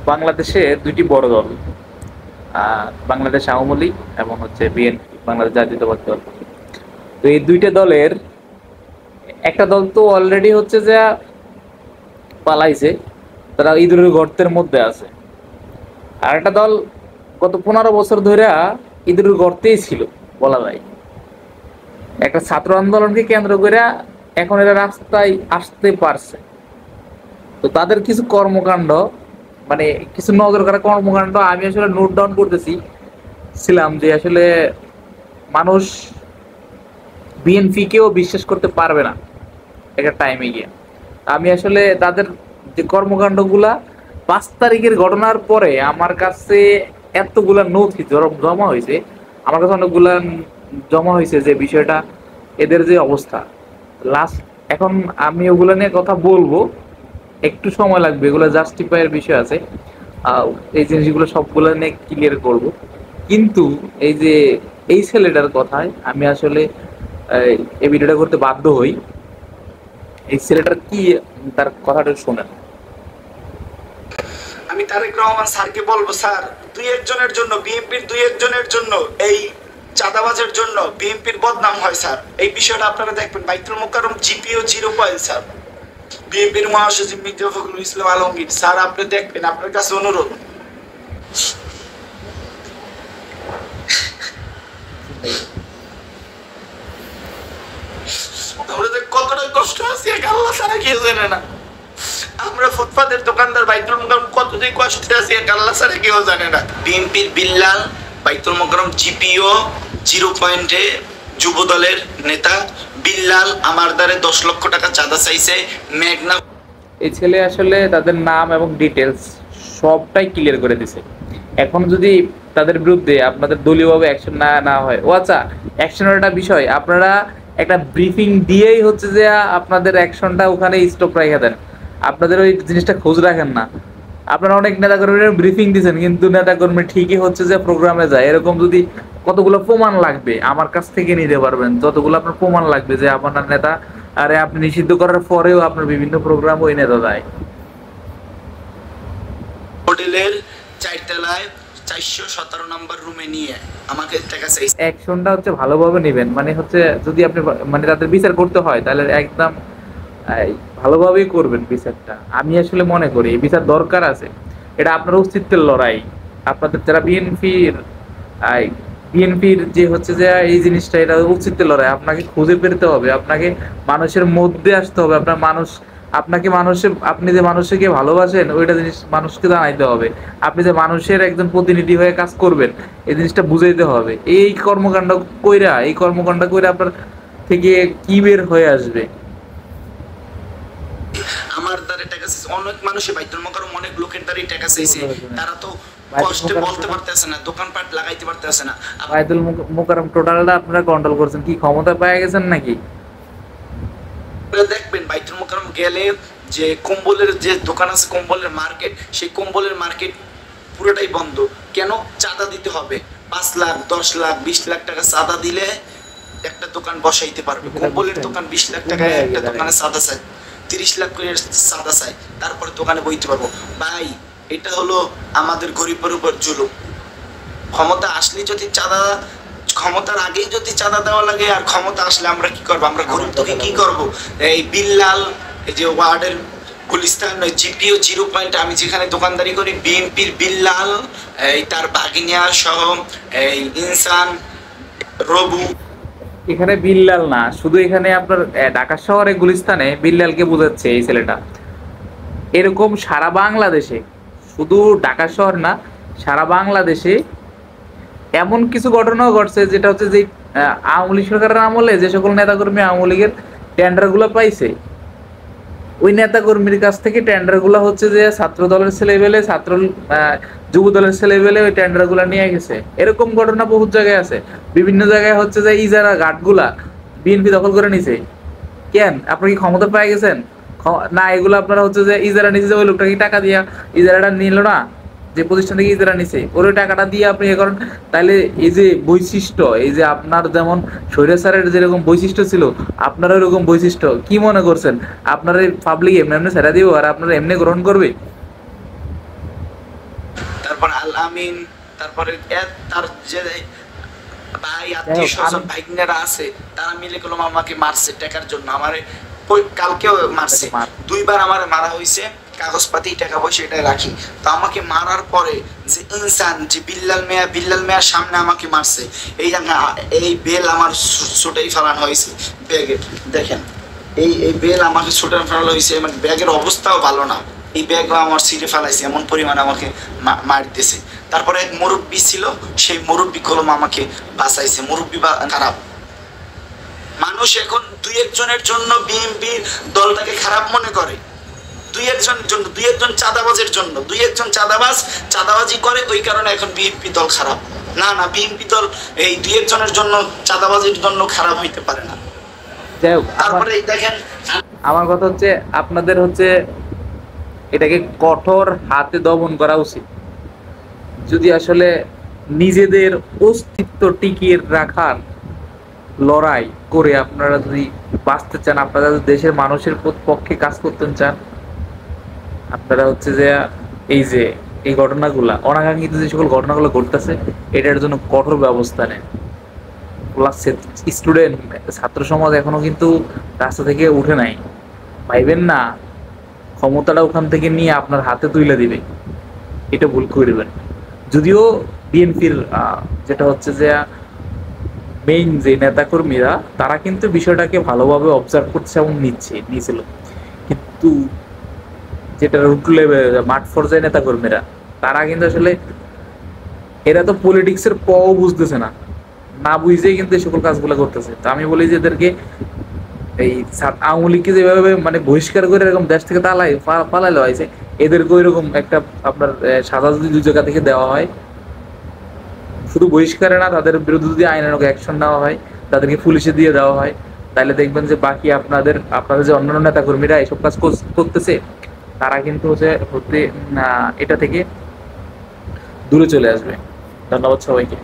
বাংলাদেশে দুইটি বড় দল, বাংলাদেশ আওয়ামী লীগ এবং হচ্ছে বিএনপি, বাংলাদেশ জাতীয়তাবাদী দল। তো এই দুইটা দলের একটা দল তো অলরেডি হচ্ছে যে পালাইছে, তারা ইঁদুরের গর্তের মধ্যে আছে। আর একটা দল গত 15 বছর ধরে ইঁদুরের গর্তেই ছিল বলা যায়। একটা ছাত্র আন্দোলনকে কেন্দ্র করে এখন এরা রাস্তায় আসতে পারছে। তো তাদের কিছু কর্মকাণ্ড, মানে কিছু নজর কাড়া কর্মকাণ্ড আমি আসলে নোট ডাউন করতেছি ছিলাম, যে আসলে মানুষ বিএনপি কেও বিশ্বাস করতে পারবে না একটা টাইমে গিয়ে। আমি আসলে তাদের যে কর্মকাণ্ডগুলা 5 তারিখের ঘটনার পরে আমার কাছে এতগুলা নথি জমা হয়েছে, আমার কাছে অনেকগুলা জমা হয়েছে যে বিষয়টা, এদের যে অবস্থা লাস্ট, এখন আমি ওগুলা নিয়ে কথা বলবো, একটু সময় লাগবে, এগুলো জাস্টিফাইয়ের বিষয় আছে। এই জিনিসগুলো সবগুলো নিয়ে ক্লিয়ার করব। কিন্তু এই যে এই ছেলেটার কথায় আমি আসলে এই ভিডিওটা করতে বাধ্য হই। এই ছেলেটার কি, তার কথাটা শোনেন। আমি তারেক রহমান স্যারকে বলবো, স্যার দুই একজনের জন্য, বিএনপির দুই একজনের জন্য, এই চাঁদাবাজের জন্য বিএনপির বদনাম হয় স্যার। এই বিষয়টা আপনারা দেখবেন। বাইতুল মোকাররম জিপিও 0 স্যার, বিএনপির মহাসচিব মির্জা ফখরুল ইসলাম আলমগীর স্যার, আপনি দেখবেন, আপনার কাছে অনুরোধ। আমরা যে কতটা কষ্ট আছি আল্লাহ ছাড়া কেউ জানে না। আমরা ফুটপাতের দোকানদার বাইতুল মোকাররম কত যে কষ্টে আছি আল্লাহ ছাড়া কেউ জানে না। বিএনপির বিল্লাল বাইতুল মোকাররম জিপিও 0 যুব দলের নেতা বিল্লাল আমার দ্বারে 10 লক্ষ টাকা চাঁদা চাইছে। মেঘনা, এই ছেলে আসলে তাদের নাম এবং ডিটেলস সবটাই ক্লিয়ার করে দিছে। এখন যদি তাদের বিরুদ্ধে আপনাদের দলীয়ভাবে অ্যাকশন না হয়, ও আচ্ছা, অ্যাকশনের একটা বিষয়, আপনারা একটা ব্রিফিং দিয়েই হচ্ছে যে আপনাদের অ্যাকশনটা ওখানে স্টপ রেখে দেন, আপনাদের ওই জিনিসটা খোঁজ রাখেন না। আপনারা অনেক নেতাকর্মীরা ব্রিফিং দিচ্ছেন, কিন্তু নেতাকর্মী ঠিকই হচ্ছে যে প্রোগ্রামে যায়। এরকম যদি কতগুলো প্রমাণ লাগবে আমার কাছ থেকে নিতে পারবেন, যতগুলো আপনার প্রমাণ লাগবে যে আপনার নেতা, আরে আপনি নিষিদ্ধ করার পরেও আপনার বিভিন্ন প্রোগ্রাম ওই নেতা যায়। হোটেলের 4 তলায় 417 নম্বর রুমে নিয়ে আমাকে টাকা চাইছে। অ্যাকশনটা হচ্ছে ভালোভাবে নেবেন, মানে হচ্ছে যদি আপনি মানে তাদের বিচার করতে হয় তাহলে একদম ভালোভাবেই করবেন বিচারটা। আমি আসলে মনে করি এই বিচার দরকার আছে। এটা আপনার অস্তিত্বের লড়াই। আপনাদের যারা বিএনপির যে হচ্ছে যে এই জিনিসটা, এটা অস্তিত্বের লড়াই। আপনাকে খুঁজে পেতে হবে, আপনাকে মানুষের মধ্যে আসতে হবে, আপনার মানুষ, আপনাকে মানুষের, আপনি যে মানুষকে ভালোবাসেন ওইটা জিনিস মানুষকে জানাইতে হবে। আপনি যে মানুষের একজন প্রতিনিধি হয়ে কাজ করবেন এই জিনিসটা বুঝাইতে হবে। এই কর্মকাণ্ড কইরা আপনার থেকে কি বের হয়ে আসবে? আমার দ্বারে টাকা চাইছে, অনেক মানুষে বাইতুল মোকাররম অনেক লোকের দ্বারে টাকা চাইছে। তারা তো কষ্টে বলতে পারতেছে না, দোকানপাট লাগাইতে পারতেছে না। বাইতুল মোকাররম টোটালটা আপনারা কন্ট্রোল করছেন, কি ক্ষমতা পেয়ে গেছেন নাকি? দেখবেন বাইতুল মোকাররম গেলে যে কম্বলের যে দোকান আছে, কম্বলের মার্কেট, সেই কম্বলের মার্কেট পুরোটাই বন্ধ। কেন? চাঁদা দিতে হবে। 5 লাখ 10 লাখ 20 লাখ টাকা চাঁদা দিলে একটা দোকান বসাইতে পারবে। কম্বলের দোকান 20 লাখ টাকায় একটা দোকানে চাঁদা চায়, 30 লাখ করে চাঁদা চায়, তারপরে দোকানে বইতে পারবো। ভাই, এটা হলো আমাদের গরিবের উপর জুলুম। ক্ষমতা আসলে যদি চাঁদা, ক্ষমতার আগেই যদি চাঁদা দেওয়া লাগে, আর ক্ষমতা আসলে আমরা কি করবো? আমরা গরিব তোকে কি করব? এই বিল্লাল, এই যে ওয়ার্ডের গুলিস্তান জিপিও 0 আমি যেখানে দোকানদারি করি, বিএনপির বিল্লাল, এই তার ভাগিনিয়া সহ এই ইনসান, রবু। এখানে বিল্লাল না, শুধু এখানে আপনার ঢাকা শহরে গুলিস্তানে বিল্লালকে বোঝাচ্ছে এই ছেলেটা। এরকম সারা বাংলাদেশে, শুধু ঢাকা শহর না, সারা বাংলাদেশে এমন কিছু ঘটনাও ঘটছে যেটা হচ্ছে যে আওয়ামী লীগ সরকারের আমলে যে সকল নেতাকর্মী আওয়ামী লীগের টেন্ডারগুলো পাইছে, ওই নেতাকর্মীর কাছ থেকে টেন্ডারগুলো হচ্ছে যে ছাত্র দলের ছেলেবেলে, যুব দলের ছেলেবেলে ওই টেন্ডারগুলো নিয়ে গেছে। এরকম ঘটনা বহুত জায়গায় আছে। বিভিন্ন জায়গায় হচ্ছে যে ইজারা ঘাটগুলা বিএনপি দখল করে নিছে। কেন? আপনি কি ক্ষমতা পেয়ে গেছেন না? এগুলো আপনারা হচ্ছে যে ইজারা নিছে, যে ওই লোকটা কি টাকা দিয়া ইজারাটা নিল না, যে প্রতিষ্ঠান থেকে ইজারা নিছে ওর ওই টাকাটা দিয়ে আপনি এ করেন, তাহলে এই যে বৈশিষ্ট্য, এই যে আপনার যেমন স্বৈরাচারের যেরকম বৈশিষ্ট্য ছিল আপনার ওইরকম বৈশিষ্ট্য, কি মনে করছেন আপনার এই পাবলিক এমনি এমনি ছেড়ে দিব আর আপনারা এমনি গ্রহণ করবে? তারপর আল আমিন, তারপরে তার যে ভাই আত্মীয় স্বজন ভাইগনেরা আছে তারা মিলে করলাম আমাকে মারছে টাকার জন্য। আমারে কালকেও মারছে, দুইবার আমার মারা হয়েছে, কাগজপাতি টাকা পয়সা এটা রাখি। তো আমাকে মারার পরে যে ইনসান যে বিল্লাল মিয়ার সামনে আমাকে মারছে, এই বেল আমার ছুটেই ফেলানো হয়েছে ব্যাগে। দেখেন এই বেল আমাকে ছুটে ফেলানো হয়েছে, মানে ব্যাগের অবস্থাও ভালো না, এই ব্যাগও আমার ছিঁড়ে ফেলাইছে, এমন পরিমাণে আমাকে মারতেছে। তারপরে এক মুরব্বী ছিল, সেই মুরব্বী কলম আমাকে বাঁচাইছে। মুরব্বী খারাপ মানুষ, এখন দুই একজনের জন্য বিএনপি দলটাকে খারাপ মনে করে, দুই একজনের জন্য, দুই একজন চাঁদাবাজের জন্য, দুই একজন চাঁদাবাজি করে, ওই কারণে এখন বিএনপি দল খারাপ। না না, বিএনপি দল এই দুই একজনের জন্য চাঁদাবাজির জন্য খারাপ হইতে পারে না। তারপরে দেখেন আমার কথা হচ্ছে আপনাদের হচ্ছে এটাকে কঠোর হাতে দমন করা উচিত। যদি আসলে নিজেদের অস্তিত্ব টিকিয়ে রাখার লড়াই করে আপনারা যদি বাঁচতে চান, আপনারা যদি দেশের মানুষের পক্ষে কাজ করতে চান, আপনারা হচ্ছে যে এই ঘটনাগুলা, অনাকাঙ্ক্ষিত যে সকল ঘটনাগুলো ঘটতেছে, এটার জন্য কঠোর ব্যবস্থা নেন। স্টুডেন্ট, ছাত্র সমাজ এখনো কিন্তু রাস্তা থেকে উঠে নাই। ভাইবেন না ক্ষমতাটা ওখান থেকে নিয়ে আপনার হাতে তুলে দিবে, এটা ভুল করবেন। যদিও বিএনপির যেটা হচ্ছে যে মেইন যে নেতাকর্মীরা, তারা কিন্তু বিষয়টাকে ভালোভাবে অবজার্ভ করছে এবং নিয়েছিল, কিন্তু যেটা রুট লেভেল মাঠ পর্যায়ে নেতাকর্মীরা, তারা কিন্তু আসলে এরা তো পলিটিক্সের বুঝতেছে না, না বুঝেই কিন্তু এই সকল কাজগুলো করতেছে। তো আমি বলি যে এদেরকে এই আওয়ামী লীগকে যেভাবে মানে বহিষ্কার করে এরকম দেশ থেকে পালাইলো হয়েছে, এদেরকে ওইরকম একটা আপনার সাজা যদি দুই জায়গা থেকে দেওয়া হয়, শুধু বহিষ্কারে না, তাদের বিরুদ্ধে যদি আইনানুগ অ্যাকশন নেওয়া হয়, তাদেরকে পুলিশে দিয়ে দেওয়া হয়, তাহলে দেখবেন যে বাকি আপনাদের যে অন্যান্য নেতা কর্মীরা এইসব কাজ করতেছে, তারা কিন্তু হতে এটা থেকে দূরে চলে আসবে। ধন্যবাদ সবাইকে।